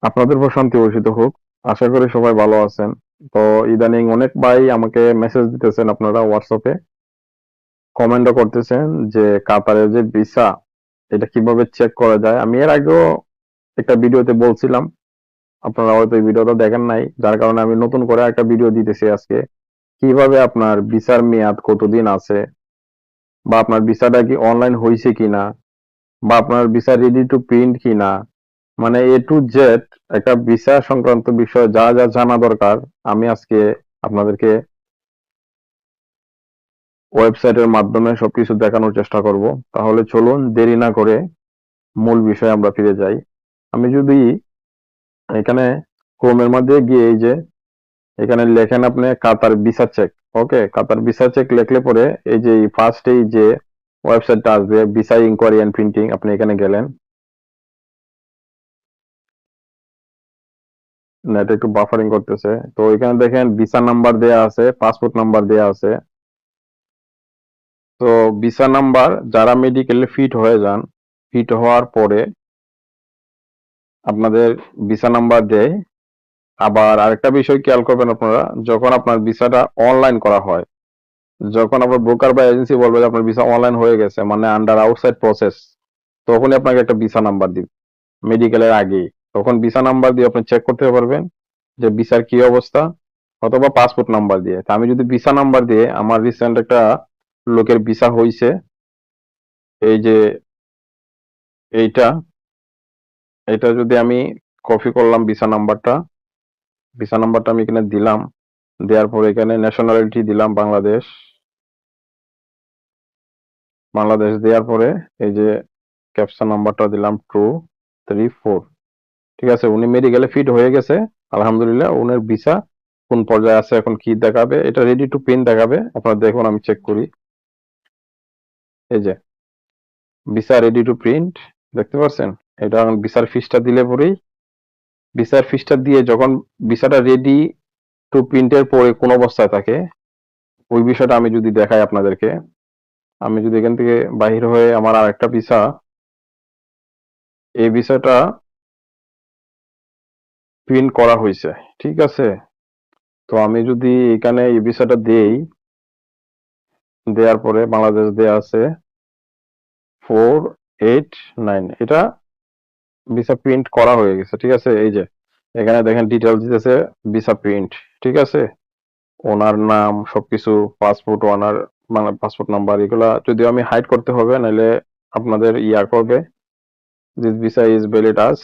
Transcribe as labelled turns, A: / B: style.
A: আপনাদের উপর শান্তি বর্ষিত হোক। আশা করি সবাই ভালো আছেন। তো ইদানিং অনেক ভাই আমাকে মেসেজ দিতেছেন, আপনারা হোয়াটসঅ্যাপে কমেন্টও করতেছেন যে কাতারের যে ভিসা এটা কিভাবে চেক করা যায়। আমি এর আগেও একটা ভিডিওতে বলছিলাম, আপনারা হয়তো এই ভিডিওটা দেখেন নাই, যার কারণে আমি নতুন করে একটা ভিডিও দিতেছি আজকে। কিভাবে আপনার ভিসার মেয়াদ কতদিন আছে, বা আপনার ভিসাটা কি অনলাইন হয়েছে কিনা, বা আপনার ভিসা রেডি টু প্রিন্ট কিনা, মানে এ টু জেড একটা ভিসা সংক্রান্ত বিষয় যা যা জানা দরকার আমি আজকে আপনাদেরকে ওয়েবসাইটের মাধ্যমে সবকিছু দেখানোর চেষ্টা করব। তাহলে চলুন দেরি না করে মূল বিষয়ে আমরা ফিরে যাই। আমি যদি এখানে ক্রোমের মধ্যে গিয়ে এই যে এখানে লেখেন আপনি কাতার ভিসা চেক, ওকে, কাতার ভিসা চেক লিখলে পরে এই যে ফার্স্ট এই যে ওয়েবসাইটটা আসবে ভিসা ইনকোয়ারি এন্ড প্রিন্টিং, আপনি এখানে গেলেন। নেট একটু বাফারিং করতেছে। তো এখানে দেখেন ভিসা নাম্বার দেয়া আছে, পাসপোর্ট নাম্বার দেয়া আছে। তো ভিসা নাম্বার যারা মেডিকেলে ফিট হয়ে যান, ফিট হওয়ার পরে আপনাদের ভিসা নাম্বার দেয়। আবার আরেকটা বিষয় খেয়াল করবেন আপনারা, যখন আপনার ভিসাটা অনলাইন করা হয়, যখন আপনার ব্রোকার বা এজেন্সি বলবে যে আপনার ভিসা অনলাইন হয়ে গেছে, মানে আন্ডার আউটসাইড প্রসেস, তখনই আপনাকে একটা ভিসা নাম্বার দিবে মেডিকেলের আগেই। তখন ভিসা নাম্বার দিয়ে আপনি চেক করতে পারবেন যে ভিসার কি অবস্থা, অথবা পাসপোর্ট নাম্বার দিয়ে। তা আমি যদি ভিসা নাম্বার দিয়ে, আমার রিসেন্ট একটা লোকের ভিসা হয়েছে, এই যে এইটা, এটা যদি আমি কপি করলাম ভিসা নাম্বারটা আমি এখানে দিলাম, দেওয়ার পরে এখানে ন্যাশনালিটি দিলাম বাংলাদেশ, বাংলাদেশ দেওয়ার পরে এই যে ক্যাপচা নাম্বারটা দিলাম 234। ঠিক আছে, উনি মেডিকেলে ফিট হয়ে গেছে আলহামদুলিল্লাহ। উনার ভিসা কোন পর্যায়ে আছে, এখন কি দেখাবে, এটা রেডি টু প্রিন্ট দেখাবে। আপনারা দেখুন, আমি চেক করি। এই যে ভিসা রেডি টু প্রিন্ট, দেখতে পাচ্ছেন? এটা ভিসার ফিসটা দিলে পরেই, ভিসার ফিসটা দিয়ে যখন ভিসাটা রেডি টু প্রিন্টের পরে কোন অবস্থায় থাকে, ওই বিষয়টা আমি যদি দেখাই আপনাদেরকে। আমি যদি এখান থেকে বাহির হয়ে আমার আরেকটা ভিসা, এই ভিসাটা প্রিন্ট করা হয়েছে, ঠিক আছে। তো আমি যদি এখানে এই ভিসাটা দেই, দেওয়ার পরে বাংলাদেশ দেয়া আছে 489, এটা ভিসা প্রিন্ট করা হয়ে গেছে, ঠিক আছে। এই যে এখানে দেখেন ডিটেলস দিতেছে ভিসা প্রিন্ট, ঠিক আছে। ওনার নাম সবকিছু, পাসপোর্ট ওনার, মানে পাসপোর্ট নাম্বার, এগুলা যদিও আমি হাইড করতে হবে, নাহলে আপনাদের ইয়া করবে, this visa is valid us